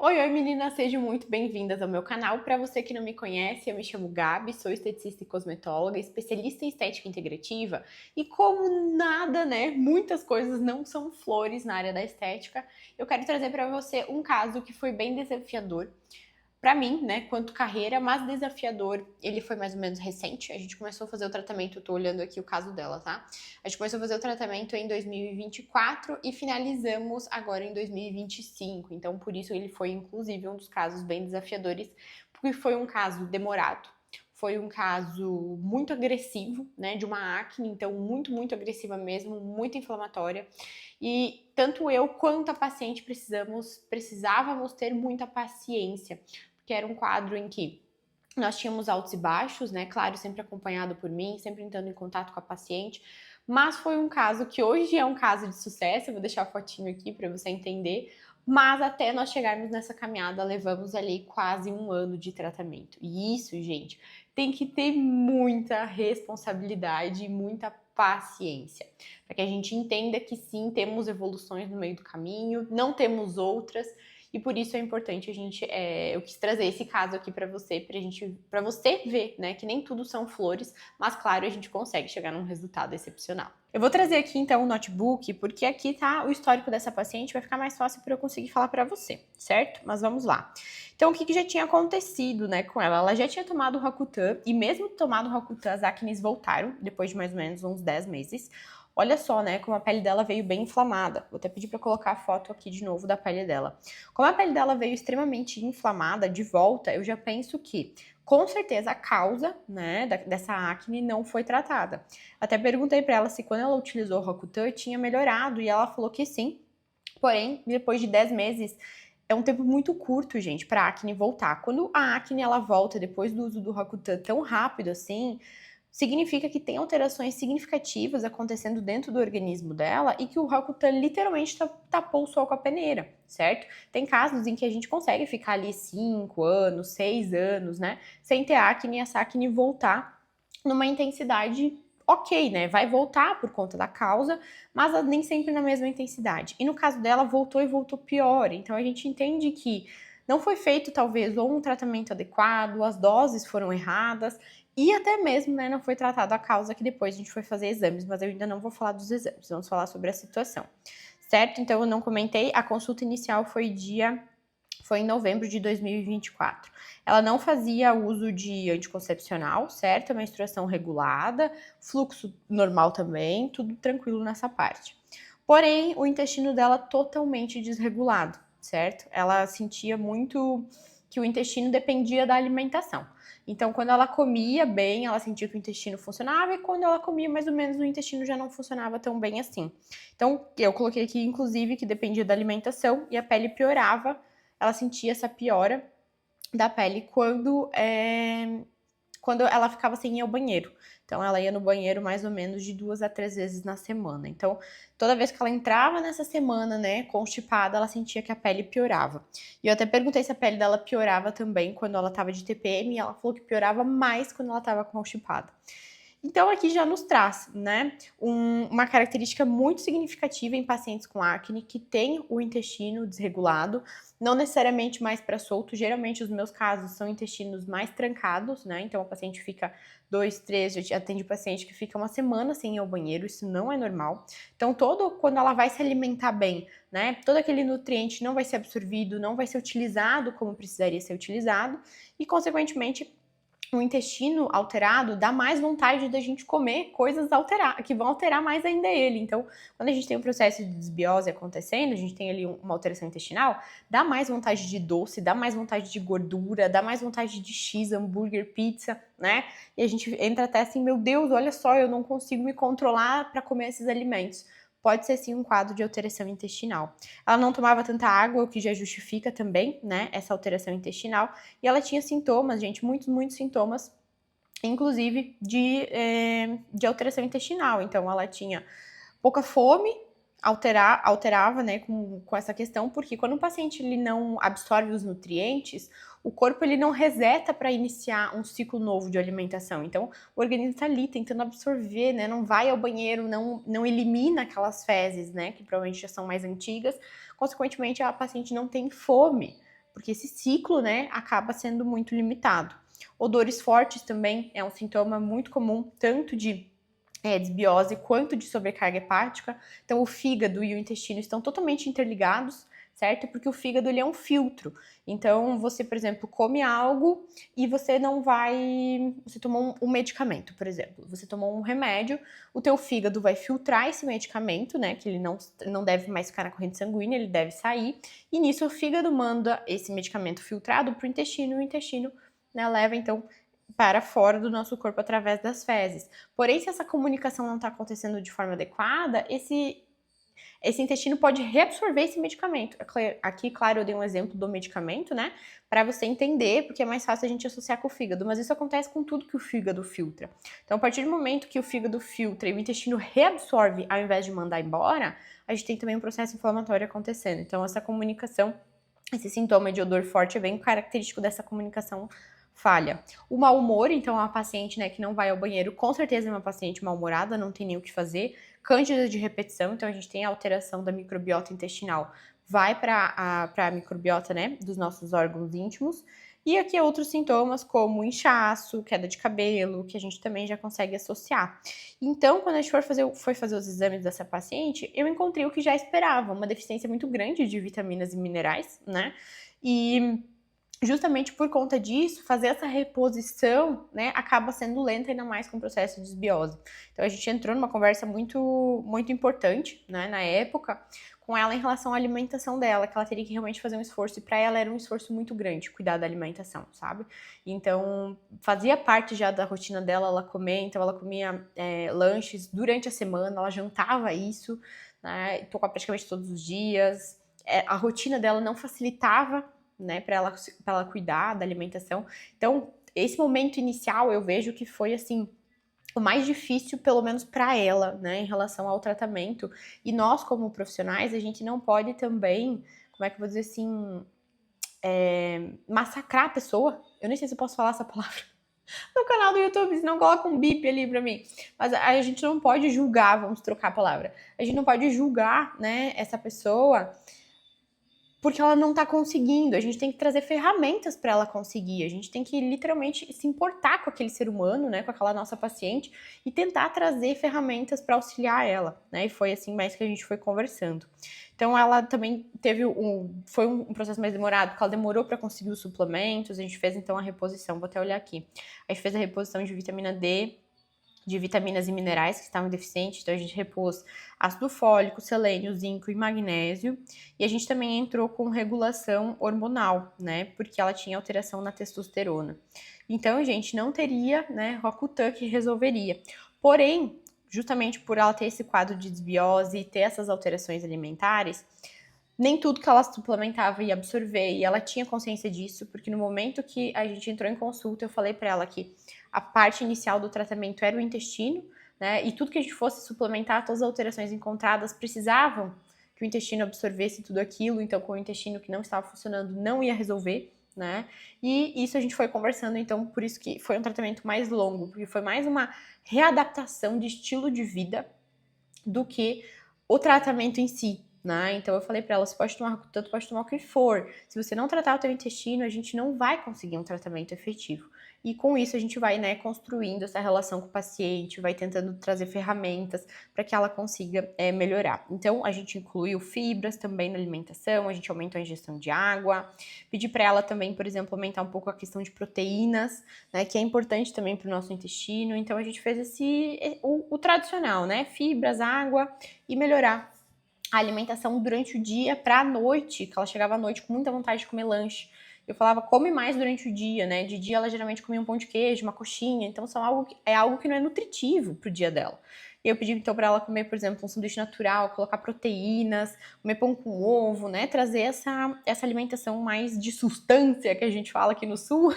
Oi, oi meninas, sejam muito bem-vindas ao meu canal. Para você que não me conhece, eu me chamo Gabi, sou esteticista e cosmetóloga, especialista em estética integrativa e como nada, né, muitas coisas não são flores na área da estética, eu quero trazer para você um caso que foi bem desafiador para mim, né, quanto carreira, mas desafiador. Ele foi mais ou menos recente. A gente começou a fazer o tratamento, eu tô olhando aqui o caso dela, tá? A gente começou a fazer o tratamento em 2024 e finalizamos agora em 2025. Então, por isso ele foi inclusive um dos casos bem desafiadores, porque foi um caso demorado. Foi um caso muito agressivo, né, de uma acne, então muito agressiva mesmo, muito inflamatória. E tanto eu quanto a paciente precisávamos ter muita paciência, porque era um quadro em que nós tínhamos altos e baixos, né? Claro, sempre acompanhado por mim, sempre entrando em contato com a paciente. Mas foi um caso que hoje é um caso de sucesso, eu vou deixar a fotinho aqui para você entender. Mas até nós chegarmos nessa caminhada, levamos ali quase um ano de tratamento. E isso, gente, tem que ter muita responsabilidade e muita paciência, para que a gente entenda que sim, temos evoluções no meio do caminho, não temos outras, e por isso é importante eu quis trazer esse caso aqui para você, para você ver, né, que nem tudo são flores, mas claro, a gente consegue chegar num resultado excepcional. Eu vou trazer aqui então o notebook, porque aqui tá o histórico dessa paciente, vai ficar mais fácil para eu conseguir falar para você, certo? Mas vamos lá. Então, o que já tinha acontecido, né, com ela? Ela já tinha tomado o Roacutan, e mesmo tomado o Roacutan, as acnes voltaram, depois de mais ou menos uns 10 meses. Olha só, né, como a pele dela veio bem inflamada. Vou até pedir para colocar a foto aqui de novo da pele dela. Como a pele dela veio extremamente inflamada de volta, eu já penso que, com certeza, a causa, né, dessa acne não foi tratada. Até perguntei para ela se quando ela utilizou o Roacutan tinha melhorado, e ela falou que sim. Porém, depois de 10 meses, é um tempo muito curto, gente, para a acne voltar. Quando a acne ela volta depois do uso do Roacutan tão rápido assim, significa que tem alterações significativas acontecendo dentro do organismo dela e que o Roacutan literalmente tapou o sol com a peneira, certo? Tem casos em que a gente consegue ficar ali 5 anos, 6 anos, né, sem ter acne e essa acne voltar numa intensidade ok, né? Vai voltar por conta da causa, mas nem sempre na mesma intensidade. E no caso dela, voltou e voltou pior. Então a gente entende que não foi feito, talvez, ou um tratamento adequado, as doses foram erradas, e até mesmo, né, não foi tratada a causa, que depois a gente foi fazer exames, mas eu ainda não vou falar dos exames, vamos falar sobre a situação, certo? Então eu não comentei, a consulta inicial foi em novembro de 2024. Ela não fazia uso de anticoncepcional, certo? A menstruação regulada, fluxo normal também, tudo tranquilo nessa parte. Porém, o intestino dela totalmente desregulado, certo? Ela sentia muito que o intestino dependia da alimentação. Então, quando ela comia bem, ela sentia que o intestino funcionava, e quando ela comia mais ou menos, o intestino já não funcionava tão bem assim. Então, eu coloquei aqui, inclusive, que dependia da alimentação e a pele piorava. Ela sentia essa piora da pele quando ela ficava sem ir ao banheiro. Então, ela ia no banheiro mais ou menos de 2 a 3 vezes na semana. Então, toda vez que ela entrava nessa semana, né, constipada, ela sentia que a pele piorava. E eu até perguntei se a pele dela piorava também quando ela tava de TPM, e ela falou que piorava mais quando ela tava constipada. Então, aqui já nos traz, né, uma característica muito significativa em pacientes com acne que tem o intestino desregulado, não necessariamente mais para solto. Geralmente, os meus casos são intestinos mais trancados, né? Então, a paciente fica 2, 3, já atende paciente que fica uma semana sem ir ao banheiro, isso não é normal. Então, quando ela vai se alimentar bem, né, todo aquele nutriente não vai ser absorvido, não vai ser utilizado como precisaria ser utilizado, e, consequentemente, o intestino alterado dá mais vontade da gente comer coisas que vão alterar mais ainda ele. Então, quando a gente tem um processo de desbiose acontecendo, a gente tem ali uma alteração intestinal, dá mais vontade de doce, dá mais vontade de gordura, dá mais vontade de X, hambúrguer, pizza, né? E a gente entra até assim, meu Deus, olha só, eu não consigo me controlar para comer esses alimentos. Pode ser sim um quadro de alteração intestinal. Ela não tomava tanta água, o que já justifica também, né, essa alteração intestinal. E ela tinha sintomas, gente, muitos sintomas, inclusive de alteração intestinal. Então, ela tinha pouca fome, alterava, né, com essa questão, porque quando o paciente ele não absorve os nutrientes, o corpo ele não reseta para iniciar um ciclo novo de alimentação. Então, o organismo está ali tentando absorver, né, não vai ao banheiro, não elimina aquelas fezes, né, que provavelmente já são mais antigas. Consequentemente, a paciente não tem fome, porque esse ciclo, né, acaba sendo muito limitado. Odores fortes também é um sintoma muito comum, tanto de desbiose quanto de sobrecarga hepática. Então, o fígado e o intestino estão totalmente interligados, certo? Porque o fígado ele é um filtro. Então, você, por exemplo, come algo e você não vai... Você tomou um medicamento, por exemplo. Você tomou um remédio, o teu fígado vai filtrar esse medicamento, né? Que ele não deve mais ficar na corrente sanguínea, ele deve sair. E nisso, o fígado manda esse medicamento filtrado para o intestino, e o intestino, né, leva, então, para fora do nosso corpo através das fezes. Porém, se essa comunicação não está acontecendo de forma adequada, esse intestino pode reabsorver esse medicamento. Aqui, claro, eu dei um exemplo do medicamento, né? Para você entender, porque é mais fácil a gente associar com o fígado, mas isso acontece com tudo que o fígado filtra. Então, a partir do momento que o fígado filtra e o intestino reabsorve ao invés de mandar embora, a gente tem também um processo inflamatório acontecendo. Então, essa comunicação, esse sintoma de odor forte é bem característico dessa comunicação falha. O mau humor, então, é uma paciente, né, que não vai ao banheiro, com certeza é uma paciente mal-humorada, não tem nem o que fazer. Cândida de repetição, então a gente tem a alteração da microbiota intestinal, vai para a microbiota, né, dos nossos órgãos íntimos. E aqui outros sintomas como inchaço, queda de cabelo, que a gente também já consegue associar. Então, quando a gente foi fazer os exames dessa paciente, eu encontrei o que já esperava, uma deficiência muito grande de vitaminas e minerais, né? E justamente por conta disso, fazer essa reposição, né, acaba sendo lenta, ainda mais com o processo de desbiose. Então, a gente entrou numa conversa muito, muito importante, né, na época, com ela em relação à alimentação dela, que ela teria que realmente fazer um esforço, e para ela era um esforço muito grande cuidar da alimentação, sabe? Então, fazia parte já da rotina dela ela comer, então ela comia lanches durante a semana, ela jantava isso, né, praticamente todos os dias. A rotina dela não facilitava, né, para ela cuidar da alimentação. Então, esse momento inicial eu vejo que foi assim o mais difícil, pelo menos para ela, né, em relação ao tratamento. E nós, como profissionais, a gente não pode também, como é que eu vou dizer assim, massacrar a pessoa. Eu nem sei se eu posso falar essa palavra no canal do YouTube, senão coloca um bip ali pra mim. Mas a gente não pode julgar, vamos trocar a palavra. A gente não pode julgar, né, essa pessoa porque ela não tá conseguindo. A gente tem que trazer ferramentas para ela conseguir. A gente tem que literalmente se importar com aquele ser humano, né, com aquela nossa paciente e tentar trazer ferramentas para auxiliar ela, né? E foi assim mais que a gente foi conversando. Então ela também foi um processo mais demorado, porque ela demorou para conseguir os suplementos. A gente fez então a reposição, vou até olhar aqui. A gente fez a reposição de vitamina D, de vitaminas e minerais que estavam deficientes, então a gente repôs ácido fólico, selênio, zinco e magnésio, e a gente também entrou com regulação hormonal, né, porque ela tinha alteração na testosterona. Então, gente, não teria, né, Roacutan que resolveria. Porém, justamente por ela ter esse quadro de desbiose e ter essas alterações alimentares, nem tudo que ela suplementava ia absorver, e ela tinha consciência disso, porque no momento que a gente entrou em consulta, eu falei para ela que a parte inicial do tratamento era o intestino, né, e tudo que a gente fosse suplementar, todas as alterações encontradas precisavam que o intestino absorvesse tudo aquilo, então com o intestino que não estava funcionando não ia resolver, né, e isso a gente foi conversando, então por isso que foi um tratamento mais longo, porque foi mais uma readaptação de estilo de vida do que o tratamento em si, né? Então eu falei para ela, você pode tomar tanto, pode tomar o que for. Se você não tratar o teu intestino, a gente não vai conseguir um tratamento efetivo. E com isso a gente vai, né, construindo essa relação com o paciente, vai tentando trazer ferramentas para que ela consiga melhorar. Então a gente incluiu fibras também na alimentação, a gente aumentou a ingestão de água, pedi para ela também, por exemplo, aumentar um pouco a questão de proteínas, né, que é importante também para o nosso intestino. Então a gente fez o tradicional, né, fibras, água e melhorar a alimentação durante o dia para a noite, que ela chegava à noite com muita vontade de comer lanche. Eu falava, come mais durante o dia, né? De dia ela geralmente comia um pão de queijo, uma coxinha, então é algo que não é nutritivo pro dia dela. E eu pedi então para ela comer, por exemplo, um sanduíche natural, colocar proteínas, comer pão com ovo, né? Trazer essa alimentação mais de substância que a gente fala aqui no sul.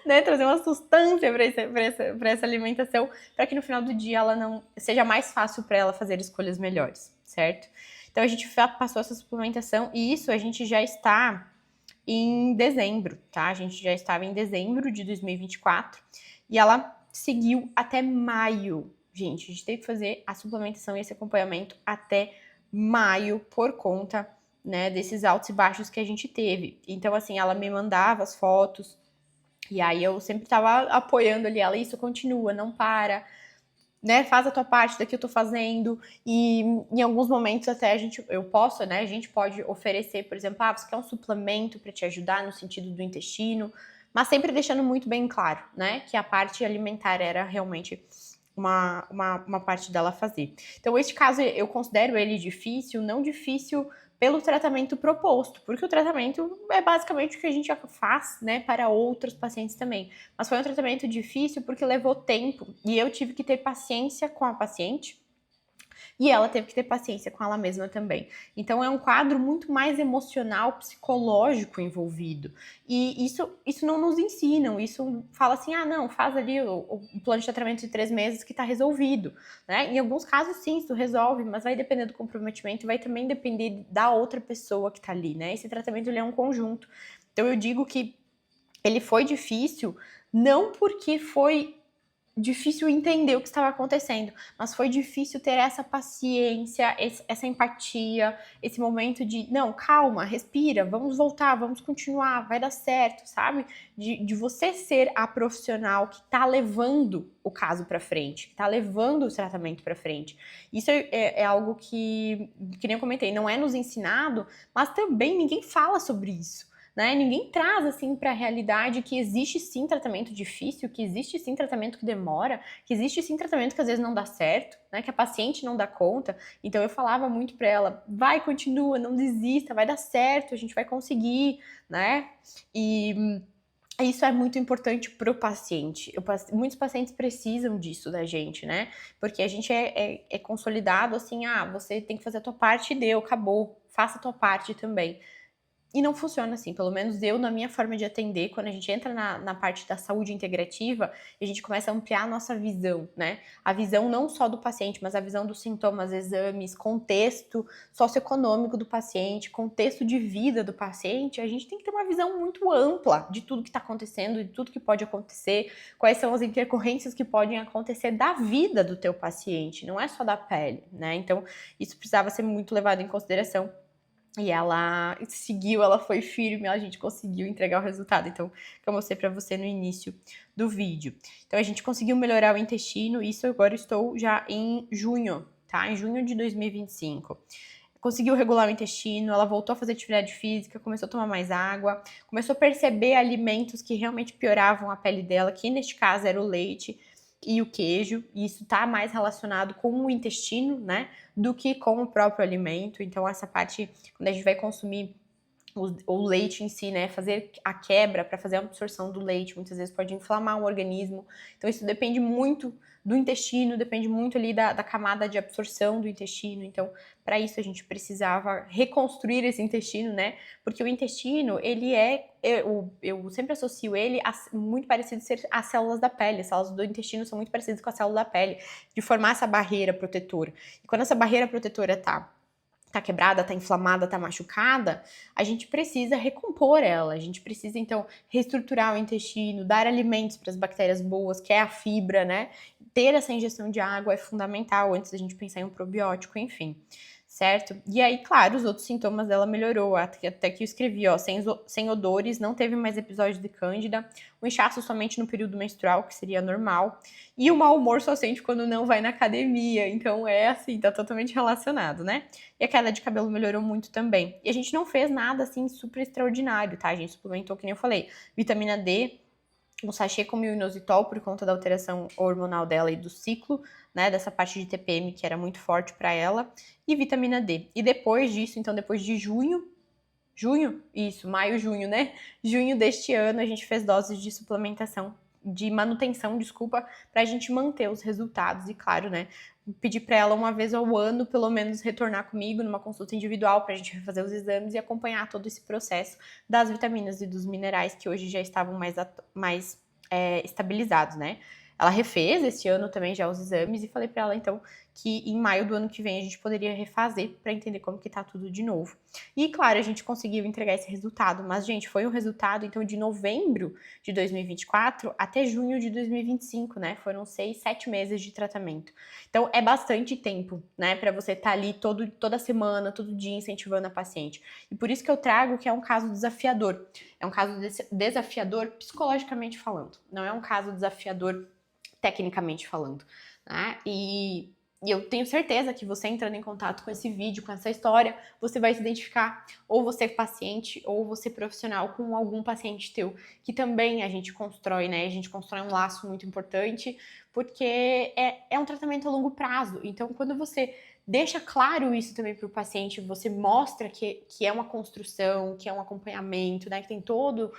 Né, trazer uma substância para essa alimentação, para que no final do dia ela não seja mais fácil para ela fazer escolhas melhores, certo? Então a gente passou essa suplementação e isso a gente já está em dezembro, tá? A gente já estava em dezembro de 2024 e ela seguiu até maio. Gente, a gente teve que fazer a suplementação e esse acompanhamento até maio por conta né, desses altos e baixos que a gente teve. Então, assim, ela me mandava as fotos, e aí eu sempre tava apoiando ali ela, isso continua, não para, né, faz a tua parte daqui eu tô fazendo, e em alguns momentos até a gente pode oferecer, por exemplo, você quer um suplemento para te ajudar no sentido do intestino, mas sempre deixando muito bem claro, né, que a parte alimentar era realmente uma parte dela fazer. Então, este caso eu considero ele difícil, não difícil pelo tratamento proposto, porque o tratamento é basicamente o que a gente já faz, né, para outros pacientes também. Mas foi um tratamento difícil porque levou tempo e eu tive que ter paciência com a paciente e ela teve que ter paciência com ela mesma também. Então é um quadro muito mais emocional, psicológico envolvido. E isso não nos ensinam, isso fala assim, não, faz ali o plano de tratamento de 3 meses que tá resolvido, né? Em alguns casos sim, isso resolve, mas vai depender do comprometimento, vai também depender da outra pessoa que tá ali, né? Esse tratamento ele é um conjunto. Então eu digo que ele foi difícil, não porque foi difícil entender o que estava acontecendo, mas foi difícil ter essa paciência, essa empatia, esse momento de, não, calma, respira, vamos voltar, vamos continuar, vai dar certo, sabe? De você ser a profissional que tá levando o caso para frente, que tá levando o tratamento para frente. Isso é algo que nem eu comentei, não é nos ensinado, mas também ninguém fala sobre isso. Né? Ninguém traz assim para a realidade que existe sim tratamento difícil, que existe sim tratamento que demora, que existe sim tratamento que às vezes não dá certo, né? Que a paciente não dá conta. Então eu falava muito para ela, vai, continua, não desista, vai dar certo, a gente vai conseguir, né? E isso é muito importante para o paciente. Muitos pacientes precisam disso da gente, né? Porque a gente é consolidado assim, você tem que fazer a tua parte e deu, acabou, faça a tua parte também. E não funciona assim, pelo menos eu, na minha forma de atender, quando a gente entra na parte da saúde integrativa, a gente começa a ampliar a nossa visão, né? A visão não só do paciente, mas a visão dos sintomas, exames, contexto socioeconômico do paciente, contexto de vida do paciente. A gente tem que ter uma visão muito ampla de tudo que está acontecendo, de tudo que pode acontecer, quais são as intercorrências que podem acontecer da vida do teu paciente, não é só da pele, né? Então, isso precisava ser muito levado em consideração. E ela seguiu, ela foi firme, a gente conseguiu entregar o resultado. Então, que eu mostrei para você no início do vídeo. Então, a gente conseguiu melhorar o intestino, isso agora estou já em junho, tá? Em junho de 2025. Conseguiu regular o intestino, ela voltou a fazer atividade física, começou a tomar mais água, começou a perceber alimentos que realmente pioravam a pele dela, que neste caso era o leite e o queijo, e isso tá mais relacionado com o intestino, né, do que com o próprio alimento. Então essa parte, quando a gente vai consumir o leite em si, né, fazer a quebra para fazer a absorção do leite, muitas vezes pode inflamar o organismo. Então isso depende muito do intestino, depende muito ali da camada de absorção do intestino. Então, para isso a gente precisava reconstruir esse intestino, né? Porque o intestino, ele eu sempre associo ele a muito parecido ser as células da pele. As células do intestino são muito parecidas com a célula da pele, de formar essa barreira protetora. E quando essa barreira protetora tá quebrada, tá inflamada, tá machucada, a gente precisa recompor ela. A gente precisa, então, reestruturar o intestino, dar alimentos para as bactérias boas, que é a fibra, né? Ter essa ingestão de água é fundamental antes da gente pensar em um probiótico, enfim. Certo? E aí, claro, os outros sintomas dela melhorou. Até que eu escrevi, sem odores, não teve mais episódio de cândida, o inchaço somente no período menstrual, que seria normal, e o mau humor só sente quando não vai na academia. Então é assim, tá totalmente relacionado, né? E a queda de cabelo melhorou muito também. E a gente não fez nada assim super extraordinário, tá? A gente suplementou, que nem eu falei, vitamina D, um sachê com inositol por conta da alteração hormonal dela e do ciclo, né, dessa parte de TPM que era muito forte para ela, e vitamina D. E depois disso, então depois de maio, junho, né? Junho deste ano a gente fez doses de suplementação, de manutenção, desculpa, pra gente manter os resultados e claro, né, pedir para ela uma vez ao ano, pelo menos, retornar comigo numa consulta individual pra gente refazer os exames e acompanhar todo esse processo das vitaminas e dos minerais que hoje já estavam mais estabilizados, né? Ela refez esse ano também já os exames e falei para ela, então, que em maio do ano que vem a gente poderia refazer para entender como que tá tudo de novo. E claro, a gente conseguiu entregar esse resultado, mas gente, foi um resultado então de novembro de 2024 até junho de 2025, né? Foram 6, 7 meses de tratamento. Então é bastante tempo, né, para você estar ali toda semana, todo dia incentivando a paciente. E por isso que eu trago que é um caso desafiador. É um caso desafiador psicologicamente falando, não é um caso desafiador tecnicamente falando, né? E eu tenho certeza que você entrando em contato com esse vídeo, com essa história, você vai se identificar, ou você paciente, ou você profissional com algum paciente teu, que também a gente constrói, né? A gente constrói um laço muito importante, porque é um tratamento a longo prazo. Então, quando você deixa claro isso também para o paciente, você mostra que é uma construção, que é um acompanhamento, né? Que tem toda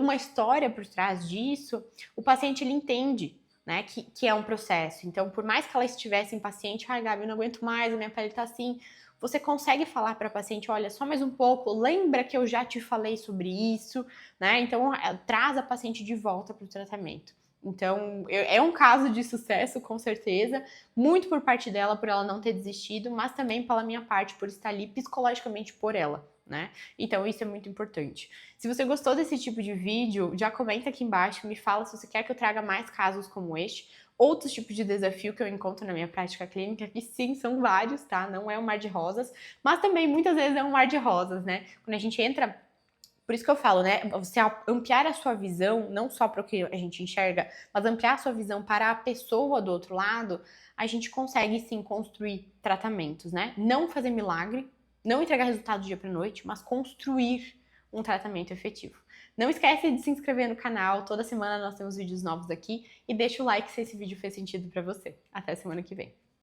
uma história por trás disso, o paciente ele entende, né, que é um processo. Então, por mais que ela estivesse impaciente, ai, Gabi, eu não aguento mais, a minha pele tá assim, você consegue falar para a paciente, olha, só mais um pouco, lembra que eu já te falei sobre isso, né? Então, traz a paciente de volta para o tratamento. Então, é um caso de sucesso, com certeza, muito por parte dela, por ela não ter desistido, mas também pela minha parte, por estar ali psicologicamente por ela, né? Então, isso é muito importante. Se você gostou desse tipo de vídeo, já comenta aqui embaixo, me fala se você quer que eu traga mais casos como este, outros tipos de desafio que eu encontro na minha prática clínica, que sim, são vários, tá? Não é um mar de rosas, mas também muitas vezes é um mar de rosas, né? Quando a gente entra. Por isso que eu falo, né? Você ampliar a sua visão, não só para o que a gente enxerga, mas ampliar a sua visão para a pessoa do outro lado, a gente consegue sim construir tratamentos, né? Não fazer milagre, não entregar resultado do dia para noite, mas construir um tratamento efetivo. Não esquece de se inscrever no canal, toda semana nós temos vídeos novos aqui e deixa o like se esse vídeo fez sentido para você. Até semana que vem.